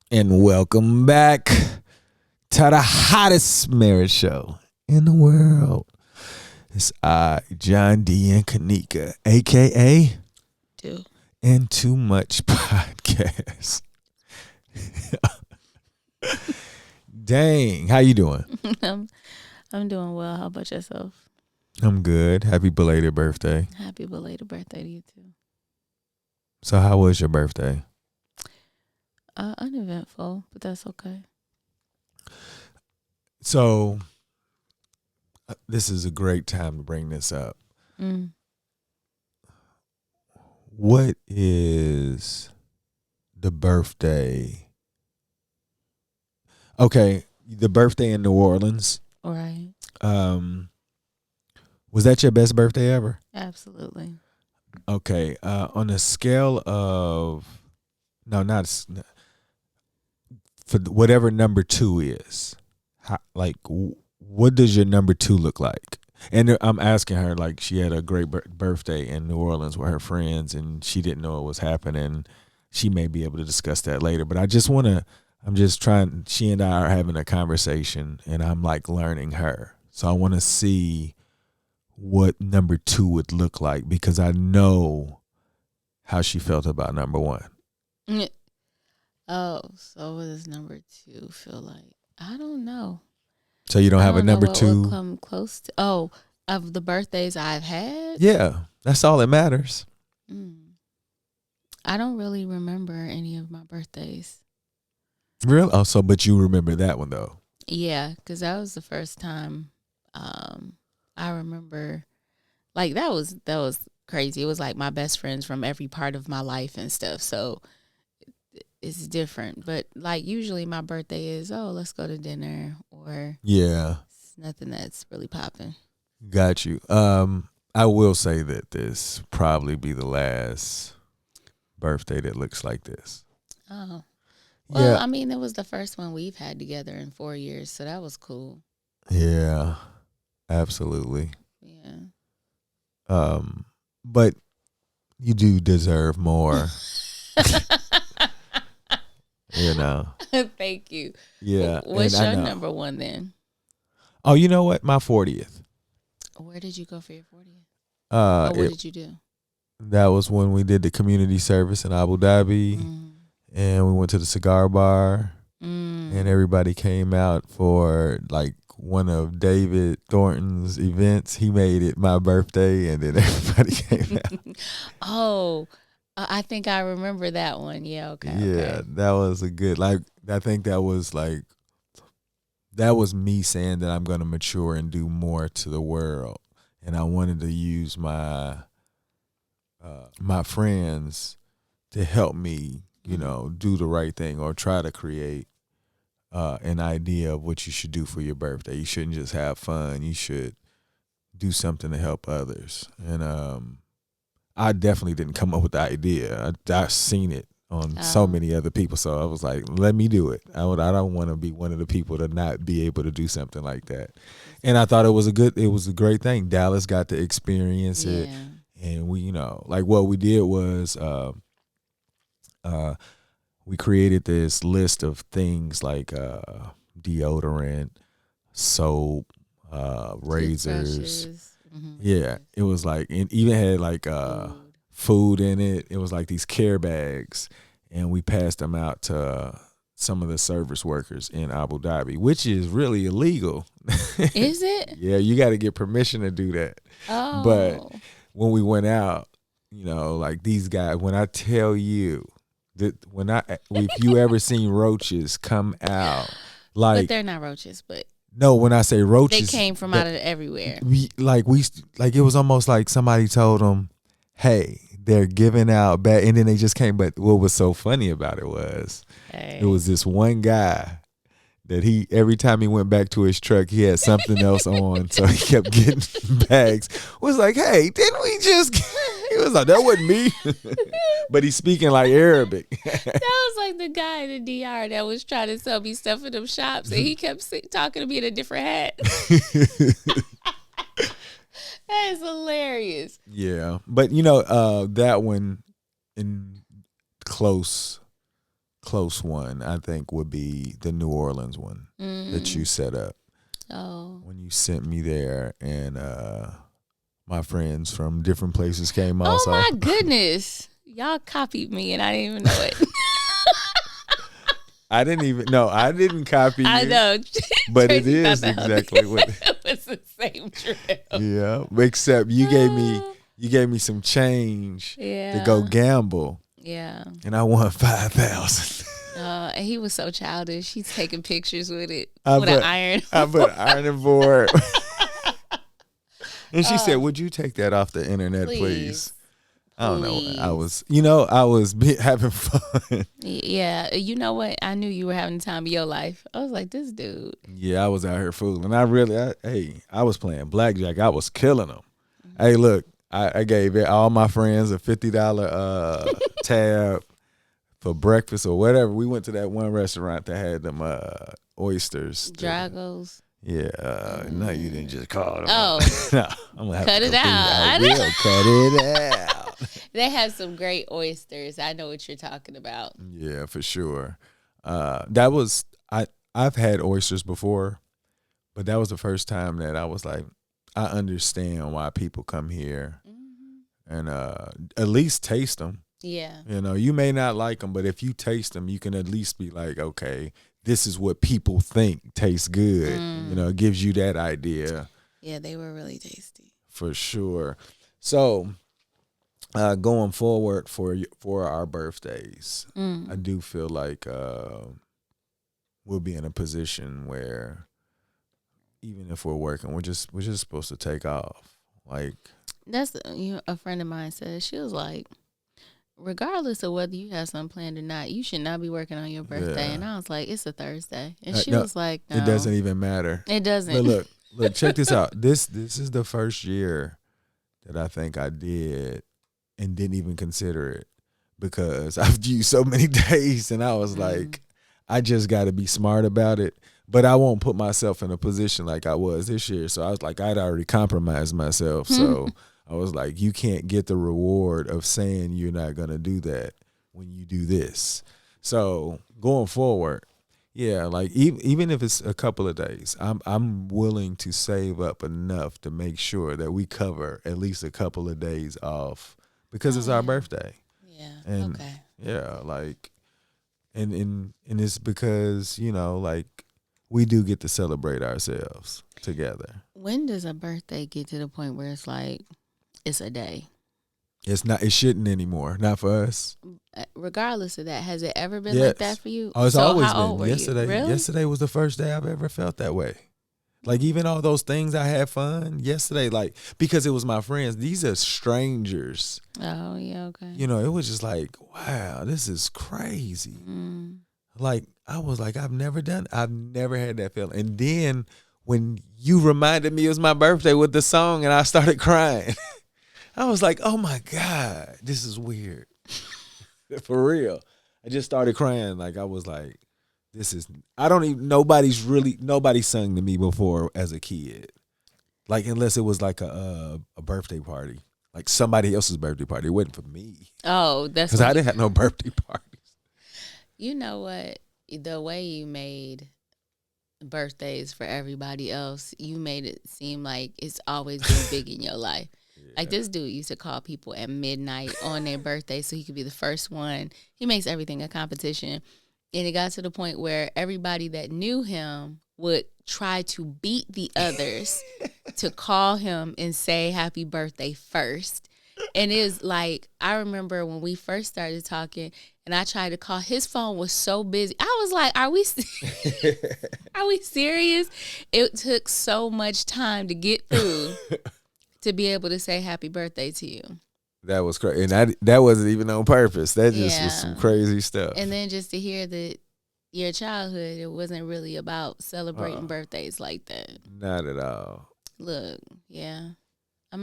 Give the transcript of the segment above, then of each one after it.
And welcome back to the hottest marriage show in the world. It's I, John D. and Kanika, a.k.a. Do. And Too Much Podcast. Dang, how you doing? I'm doing well. How about yourself? I'm good. Happy belated birthday. Happy belated birthday to you too. So how was your birthday? Uneventful, but that's okay. So this is a great time to bring this up. What is the birthday? Okay, the birthday in New Orleans. All right. Was that your best birthday ever? Absolutely. Okay, on a scale of for whatever number 2 is, what does your number 2 look like? And I'm asking her, like, she had a great birthday in New Orleans with her friends, and she didn't know it was happening. She may be able to discuss that later, but she and I are having a conversation, and I'm like learning her. So I want to see what number 2 would look like, because I know how she felt about number 1. Oh, so what does number 2 feel like? I don't know. So you don't have a number 2? Would come close to, of the birthdays I've had? Yeah, that's all that matters. I don't really remember any of my birthdays. Really? Oh, but you remember that one though? Yeah, because that was the first time I remember. Like that was crazy. It was like my best friends from every part of my life and stuff. So it's different. But like usually my birthday is, let's go to dinner, or it's nothing that's really popping. Got you. I will say that this probably be the last birthday that looks like this. Oh. Well, yeah. I mean, it was the first one we've had together in 4 years, so that was cool. Yeah, absolutely. Yeah. But you do deserve more. You know. Thank you. Yeah. What's your number 1 then? Oh, you know what? My 40th. Where did you go for your 40th? What did you do? That was when we did the community service in Abu Dhabi. And we went to the cigar bar. And everybody came out for like one of David Thornton's events. He made it my birthday, and then everybody came out. I think I remember that one. Yeah, okay. Yeah, that was a good, I think that was me saying that I'm going to mature and do more to the world. And I wanted to use my friends to help me, do the right thing, or try to create an idea of what you should do for your birthday. You shouldn't just have fun. You should do something to help others. And I definitely didn't come up with the idea. I've seen it on so many other people. So I was like, let me do it. I don't want to be one of the people to not be able to do something like that. And I thought it was a great thing. Dallas got to experience it. And we, what we did was we created this list of things like deodorant, soap, razors. Yeah, it was like, it even had like food in it. It was like these care bags, and we passed them out to some of the service workers in Abu Dhabi, which is really illegal. Is it? Yeah, you got to get permission to do that. Oh. But when we went out, like these guys, when I tell you that if you ever seen roaches come out, but they're not roaches, but. No, when I say roaches, they came from out of everywhere. It was almost like somebody told them, "Hey, they're giving out bad," and then they just came. But what was so funny about it was, it was this one guy that every time he went back to his truck, he had something else on, so he kept getting bags. Was like, "Hey, didn't we just?" He was like, "That wasn't me," but he's speaking like Arabic. That was like the guy in the DR that was trying to sell me stuff in them shops, and he kept talking to me in a different hat. That is hilarious. Yeah, but that one in close close one, I think, would be the New Orleans one that you set up. Oh. When you sent me there, and my friends from different places came also. Oh my goodness. Y'all copied me and I didn't even know it. I didn't copy you. I know. But Tracy it is thought that exactly what it was the same trip. Yeah. Except you gave me some change to go gamble. Yeah. And I won 5,000. And he was so childish. He's taking pictures with it with an iron. I put an ironing board. And she said, "Would you take that off the internet, please?" I don't know. I was having fun. Yeah. You know what? I knew you were having the time of your life. I was like, this dude. Yeah, I was out here fooling. I was playing blackjack. I was killing them. Hey, look, I gave all my friends a $50 tab for breakfast or whatever. We went to that one restaurant that had them oysters. Dragos. Yeah. No, you didn't just call them. Oh. No, I'm gonna have cut to it go out. I will cut it out. They have some great oysters. I know what you're talking about. Yeah, for sure. That was I've had oysters before, but that was the first time that I was like, I understand why people come here and at least taste them. Yeah. You know, you may not like them, but if you taste them, you can at least be like, okay, this is what people think tastes good. You know, it gives you that idea. Yeah, they were really tasty. For sure. So, going forward for our birthdays, I do feel like we'll be in a position where even if we're working, we're just supposed to take off. Like that's a friend of mine said, she was like, regardless of whether you have something planned or not, you should not be working on your birthday. Yeah. And I was like, it's a Thursday. And she was like, no. It doesn't even matter. It doesn't. But look, check this out. This is the first year that I think I did and didn't even consider it because I've used so many days and I was like, I just got to be smart about it. But I won't put myself in a position like I was this year. So I was like, I'd already compromised myself. So I was like, you can't get the reward of saying you're not going to do that when you do this. So going forward, yeah, like even if it's a couple of days, I'm willing to save up enough to make sure that we cover at least a couple of days off because it's our birthday. Yeah. And okay. Yeah, like and it's because, you know, like we do get to celebrate ourselves together. When does a birthday get to the point where it's like it's a day? It's not. It shouldn't anymore. Not for us. Regardless of that, has it ever been like that for you? Oh, it's always how been. Yesterday, really? Yesterday was the first day I've ever felt that way. Like even all those things I had fun yesterday, like because it was my friends. These are strangers. Oh yeah, okay. You know, it was just like, wow, this is crazy. Like I was like, I've never had that feeling. And then when you reminded me it was my birthday with the song, and I started crying. I was like, oh my God, this is weird. For real. I just started crying. Like I was like, nobody sung to me before as a kid. Like unless it was like a birthday party. Like somebody else's birthday party. It wasn't for me. Oh, that's because I didn't have no birthday parties. You know what? The way you made birthdays for everybody else, you made it seem like it's always been big in your life. Like this dude used to call people at midnight on their birthday so he could be the first one. He makes everything a competition. And it got to the point where everybody that knew him would try to beat the others to call him and say happy birthday first. And it was like, I remember when we first started talking and I tried to call, his phone was so busy. I was like, are we serious? It took so much time to get through to be able to say happy birthday to you. That was crazy. And that wasn't even on purpose. That just was some crazy stuff. And then just to hear that your childhood, it wasn't really about celebrating birthdays like that. Not at all. Look, yeah. I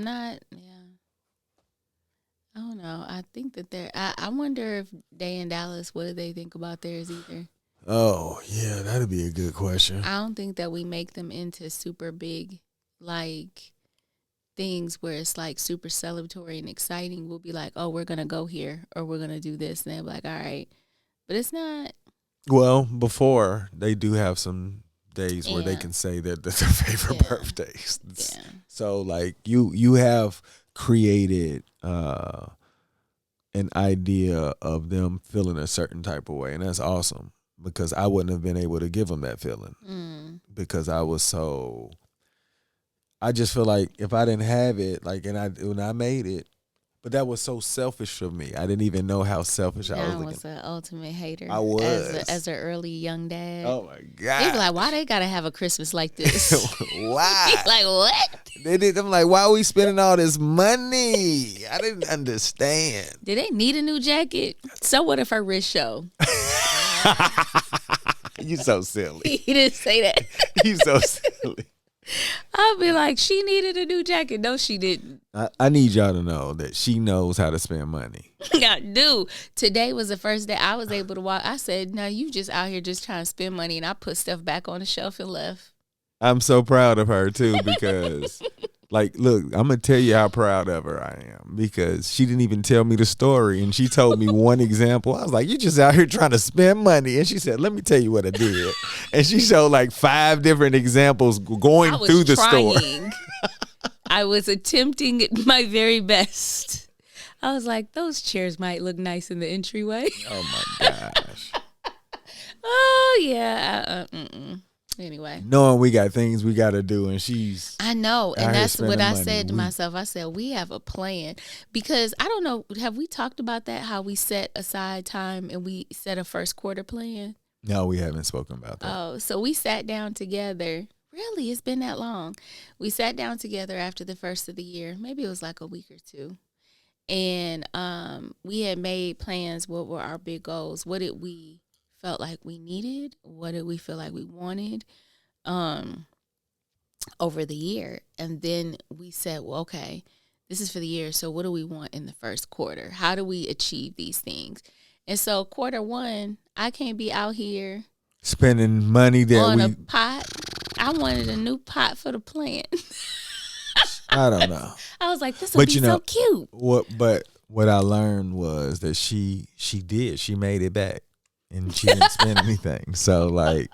don't know. I think that I wonder if they in Dallas, what do they think about theirs either? Oh, yeah, that'd be a good question. I don't think that we make them into super big, like, things where it's like super celebratory and exciting. We'll be like, oh, we're going to go here or we're going to do this. And they'll be like, all right, but it's not. Well, before they do have some days where they Yeah. can say that that's their favorite Yeah. birthdays. Yeah. So like you have created an idea of them feeling a certain type of way, and that's awesome because I wouldn't have been able to give them that feeling because I just feel like if I didn't have it, like, when I made it, but that was so selfish of me. I didn't even know how selfish I was. John was the ultimate hater. I was as an early young dad. Oh my god! They be like, "Why they gotta have a Christmas like this?" Why? Like what? I'm like, why are we spending all this money? I didn't understand. Did they need a new jacket? So what if her wrist show? You so silly. He didn't say that. You so silly. I'll be like, she needed a new jacket. No, she didn't. I need y'all to know that she knows how to spend money. I do. Today was the first day I was able to walk. I said, no, you just out here just trying to spend money. And I put stuff back on the shelf and left. I'm so proud of her too because like, look, I'm going to tell you how proud of her I am because she didn't even tell me the story. And she told me one example. I was like, you just out here trying to spend money. And she said, let me tell you what I did. And she showed like 5 different examples going through the store. I was attempting my very best. I was like, those chairs might look nice in the entryway. Oh my gosh. Oh, yeah. Anyway. Knowing we got things we got to do and I know. And that's what I said to money. myself. I said, we have a plan because I don't know. Have we talked about that? How we set aside time and we set a first quarter plan? No, we haven't spoken about that. Oh, so we sat down together. Really? It's been that long. We sat down together after the first of the year. Maybe it was like a week or two. And we had made plans. What were our big goals? What did we felt like we needed? What did we feel like we wanted over the year? And then we said, well, okay, this is for the year. So what do we want in the first quarter? How do we achieve these things? And so quarter one, I can't be out here spending money that on a pot. I wanted a new pot for the plant. I don't know. I was like, this would be so cute. What I learned was that she made it back. And she didn't spend anything. So like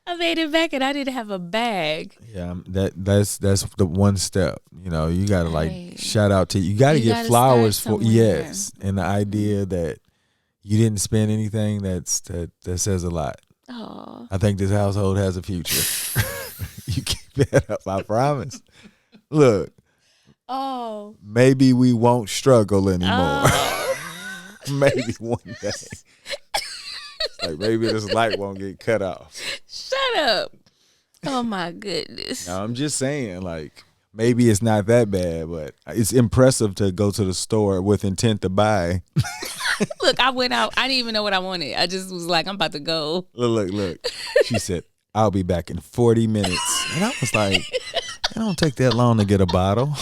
I made it back and I didn't have a bag. Yeah, that's the one step. You know, you gotta like shout out to you gotta get flowers for yes. And the idea that you didn't spend anything that says a lot. Oh. I think this household has a future. You keep that up, I promise. Look. Oh. Maybe we won't struggle anymore. Maybe one day. Like maybe this light won't get cut off. Shut up. Oh my goodness. No, I'm just saying, like, maybe it's not that bad, but it's impressive to go to the store with intent to buy. Look, I went out. I didn't even know what I wanted. I just was like, I'm about to go. Look. She said, I'll be back in 40 minutes. And I was like, it don't take that long to get a bottle.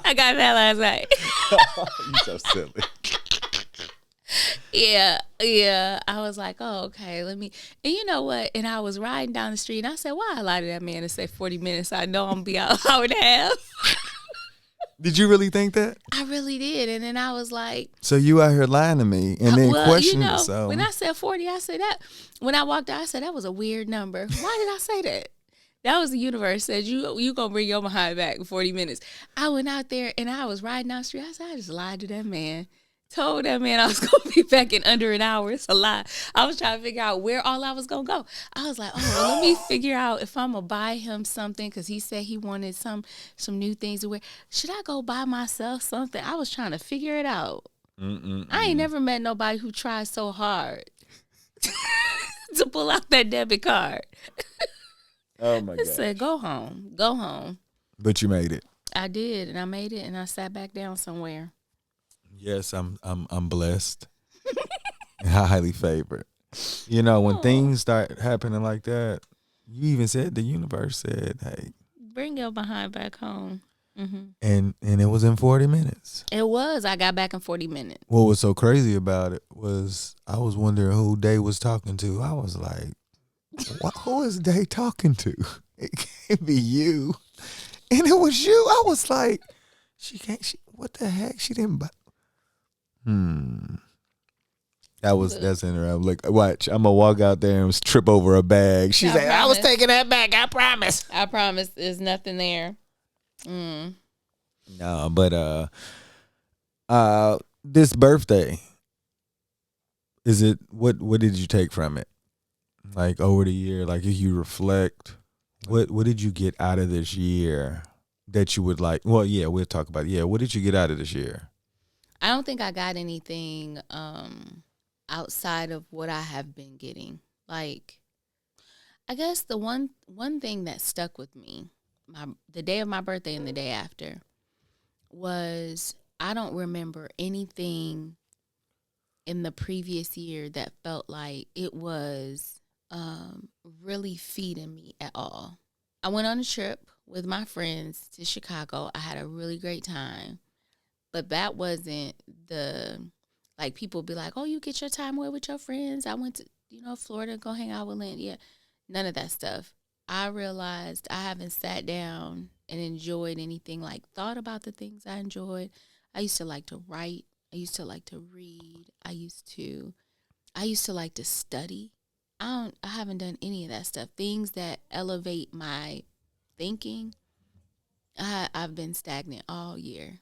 I got that last night. You're so silly. Yeah. I was like, oh, okay, let me. And you know what? And I was riding down the street, and I said, why I lied to that man and say 40 minutes? I know I'm going to be out an hour and a half. Did you really think that? I really did. And then I was like. So you out here lying to me and then questioning yourself. When I said 40, I said that. When I walked out, I said, that was a weird number. Why did I say that? That was the universe said, you going to bring your behind back in 40 minutes. I went out there, and I was riding down the street. I said, I just lied to that man. Told that man I was going to be back in under an hour. It's a lie. I was trying to figure out where all I was going to go. I was like, oh, well, let me figure out if I'm going to buy him something because he said he wanted some new things to wear. Should I go buy myself something? I was trying to figure it out. I ain't never met nobody who tried so hard to pull out that debit card. Oh, my God. I said, go home. Go home. But you made it. I did, and I made it, and I sat back down somewhere. Yes, I'm blessed. And highly favored. You know, when things start happening like that, you even said the universe said, hey, bring your behind back home. Mm-hmm. And it was in 40 minutes. It was. I got back in 40 minutes. What was so crazy about it was I was wondering who Day was talking to. I was like, who is Day talking to? It can't be you. And it was you. I was like, what the heck? She didn't buy. That's interesting. Look, watch. I'm gonna walk out there and trip over a bag. She's like, "I was taking that back. I promise." I promise. There's nothing there. Mm. No, but this birthday, is it what did you take from it? Like over the year, like if you reflect, what did you get out of this year that you would like? Well, yeah, we'll talk about it. Yeah, what did you get out of this year? I don't think I got anything outside of what I have been getting. Like, I guess the one thing that stuck with me, the day of my birthday and the day after, was I don't remember anything in the previous year that felt like it was really feeding me at all. I went on a trip with my friends to Chicago. I had a really great time, but that wasn't like people be like, oh, you get your time away with your friends. I went to, Florida, go hang out with Lynn. Yeah, none of that stuff. I realized I haven't sat down and enjoyed anything, like thought about the things I enjoyed. I used to like to write. I used to like to read. I used to like to study. I haven't done any of that stuff. Things that elevate my thinking. I've been stagnant all year.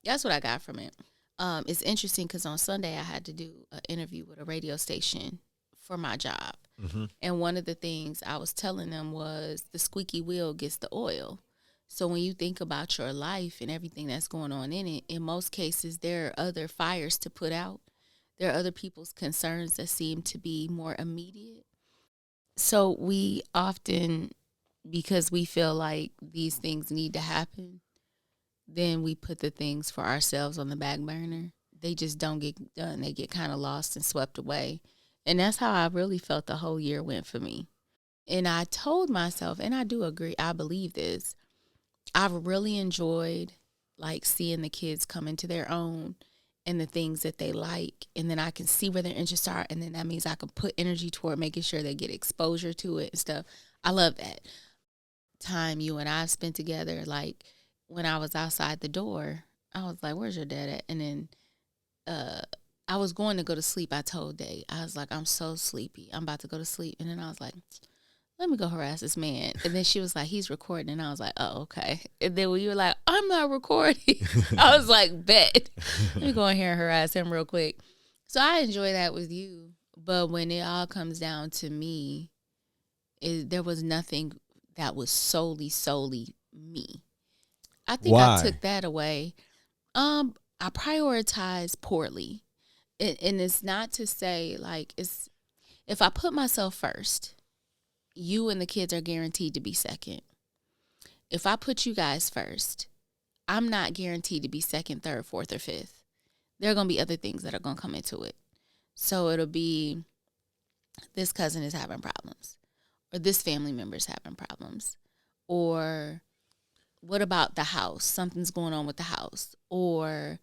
That's what I got from it. It's interesting because on Sunday I had to do an interview with a radio station for my job. Mm-hmm. And one of the things I was telling them was the squeaky wheel gets the oil. So when you think about your life and everything that's going on in it, in most cases, there are other fires to put out. There are other people's concerns that seem to be more immediate. So we often, because we feel like these things need to happen, then we put the things for ourselves on the back burner. They just don't get done. They get kind of lost and swept away. And that's how I really felt the whole year went for me. And I told myself, and I do agree, I believe this, I've really enjoyed like seeing the kids come into their own and the things that they like. And then I can see where their interests are. And then that means I can put energy toward making sure they get exposure to it and stuff. I love that. Time you and I spent together, like when I was outside the door, I was like, where's your dad at? And then I was going to go to sleep. I told Day, I was like, I'm so sleepy. I'm about to go to sleep. And then I was like, let me go harass this man. And then she was like, he's recording. And I was like, oh, okay. And then when you were like, I'm not recording, I was like, bet. Let me go in here and harass him real quick. So I enjoy that with you. But when it all comes down to me, there was nothing that was solely me. I think Why? I took that away. I prioritize poorly. And it's not to say, like, if I put myself first, you and the kids are guaranteed to be second. If I put you guys first, I'm not guaranteed to be second, third, fourth, or fifth. There are going to be other things that are going to come into it. So it'll be, this cousin is having problems, or this family member is having problems, or what about the house? Something's going on with the house, or,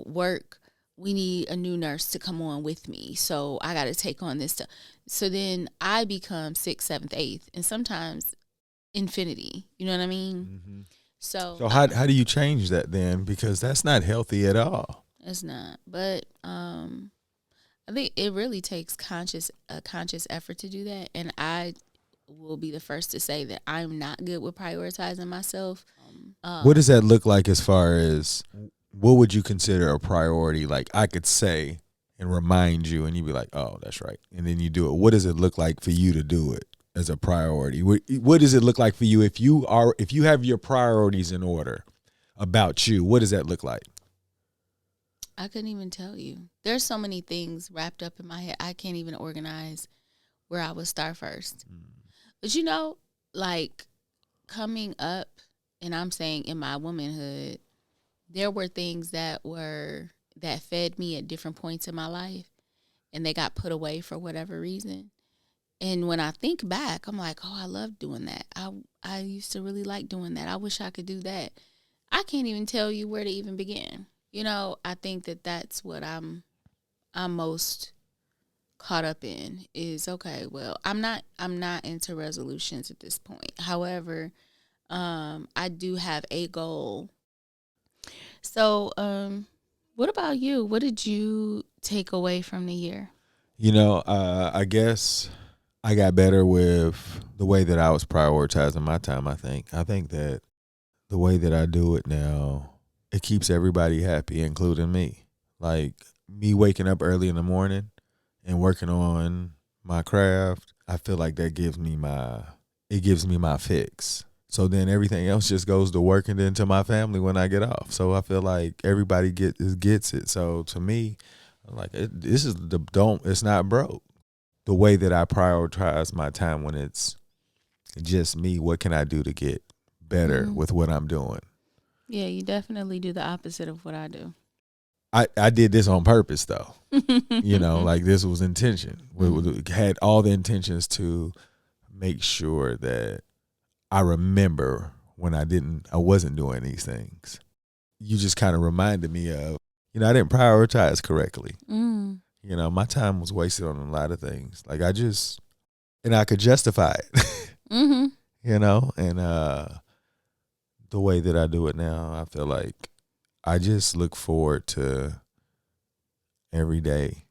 work. We need a new nurse to come on with me, so I got to take on this stuff. So then I become 6th, 7th, 8th, and sometimes infinity. You know what I mean? Mm-hmm. So how do you change that then? Because that's not healthy at all. it's not. But I think it really takes a conscious effort to do that, and I will be the first to say that I'm not good with prioritizing myself. What does that look like as far as what would you consider a priority? Like I could say and remind you and you'd be like, oh, that's right. And then you do it. What does it look like for you to do it as a priority? What does it look like for you if you have your priorities in order about you? What does that look like? I couldn't even tell you. There's so many things wrapped up in my head. I can't even organize where I would start first. But like coming up, and I'm saying in my womanhood, there were things that fed me at different points in my life, and they got put away for whatever reason. And when I think back, I'm like, oh, I love doing that. I used to really like doing that. I wish I could do that. I can't even tell you where to even begin. I think that's what I'm most caught up in is, okay, well, I'm not into resolutions at this point. However, I do have a goal. So, what about you? What did you take away from the year? I guess I got better with the way that I was prioritizing my time. I think that the way that I do it now, it keeps everybody happy, including me. Like me waking up early in the morning and working on my craft, I feel like that gives me my fix. So then everything else just goes to work and then to my family when I get off. So I feel like everybody gets it. So to me, like it's not broke. The way that I prioritize my time when it's just me, what can I do to get better with what I'm doing? Yeah, you definitely do the opposite of what I do. I did this on purpose though. Like this was intention. We had all the intentions to make sure that I remember when I wasn't doing these things. You just kind of reminded me of, I didn't prioritize correctly. My time was wasted on a lot of things. Like and I could justify it, and the way that I do it now, I feel like I just look forward to every day,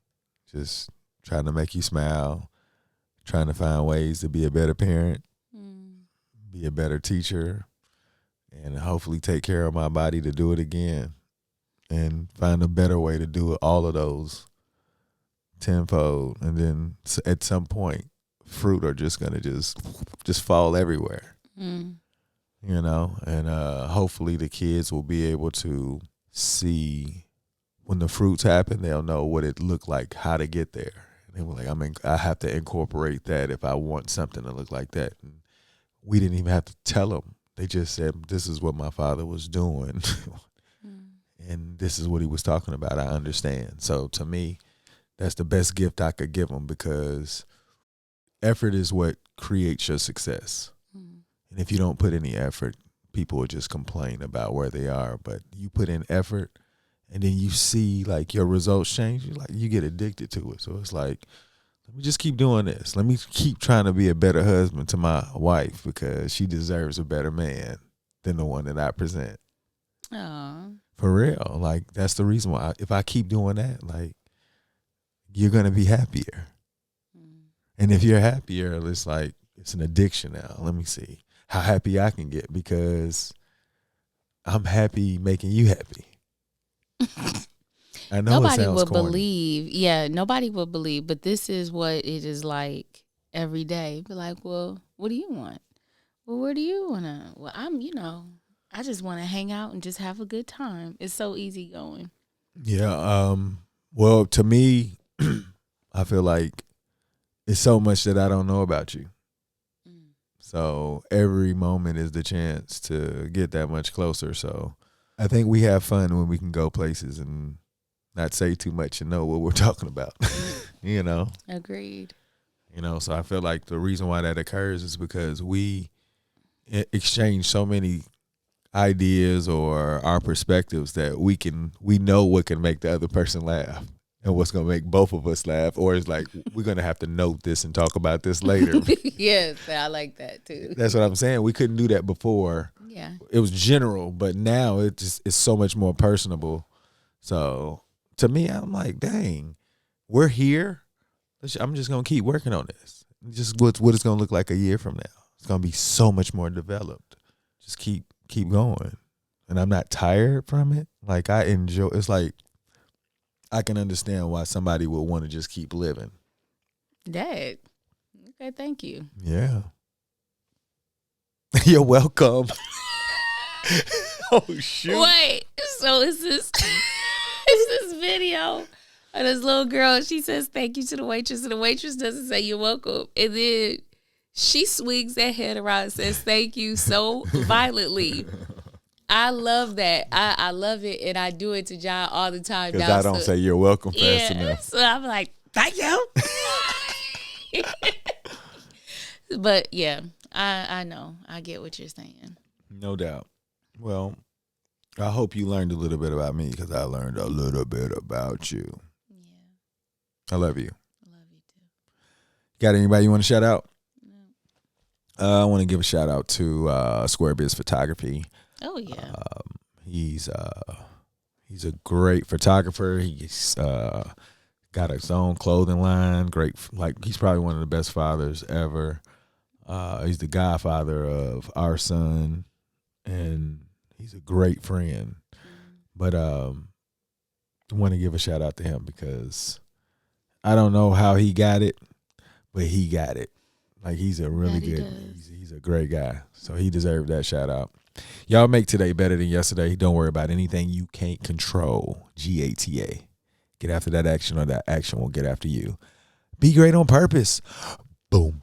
just trying to make you smile, trying to find ways to be a better parent, be a better teacher, and hopefully take care of my body to do it again and find a better way to do all of those tenfold. And then at some point, fruit are just going to just fall everywhere, and hopefully the kids will be able to see when the fruits happen, they'll know what it looked like, how to get there. And they were like, I have to incorporate that if I want something to look like that. And we didn't even have to tell them. They just said, this is what my father was doing. And this is what he was talking about. I understand. So to me, that's the best gift I could give them, because effort is what creates your success. And if you don't put any effort, people will just complain about where they are. But you put in effort, and then you see like your results change. You get addicted to it. So it's like, let me just keep doing this. Let me keep trying to be a better husband to my wife, because she deserves a better man than the one that I present. Aww. For real. Like, that's the reason why. If I keep doing that, like, you're going to be happier. And if you're happier, it's like, it's an addiction now. Let me see how happy I can get, because I'm happy making you happy. I know nobody it sounds would corny. believe. Yeah, nobody would believe. But this is what it is like every day. Be like, well, what do you want? Well, where do you want to? Well, I just want to hang out and just have a good time. It's so easy going. Yeah. Well, to me, I feel like it's so much that I don't know about you. So every moment is the chance to get that much closer. So I think we have fun when we can go places and not say too much and know what we're talking about. Agreed. So I feel like the reason why that occurs is because we exchange so many ideas or our perspectives that we know what can make the other person laugh and what's going to make both of us laugh, or it's like, we're going to have to note this and talk about this later. Yes, I like that too. That's what I'm saying. We couldn't do that before. Yeah. It was general, but now it's so much more personable. So to me, I'm like, dang, we're here. I'm just going to keep working on this. Just what it's going to look like a year from now. It's going to be so much more developed. Just keep going. And I'm not tired from it. Like, I enjoy, it's like, I can understand why somebody would want to just keep living. Dad. Okay, thank you. Yeah. You're welcome. Oh, shoot. Wait, so is this video of this little girl? She says thank you to the waitress, and the waitress doesn't say you're welcome. And then she swings that head around and says thank you so violently. I love that. I love it, and I do it to John all the time. Because I don't say you're welcome fast enough. So I'm like, thank you. But yeah, I know. I get what you're saying. No doubt. Well, I hope you learned a little bit about me, because I learned a little bit about you. Yeah. I love you. I love you too. Got anybody you want to shout out? No. I want to give a shout out to Square Biz Photography. Oh yeah. He's a great photographer. He's got his own clothing line. Great, like he's probably one of the best fathers ever. He's the godfather of our son, and he's a great friend. But I want to give a shout out to him because I don't know how he got it, but he got it. Like he's a really he's a great guy. So he deserved that shout out. Y'all make today better than yesterday. Don't worry about anything you can't control. GATA. Get after that action or that action will get after you. Be great on purpose. Boom.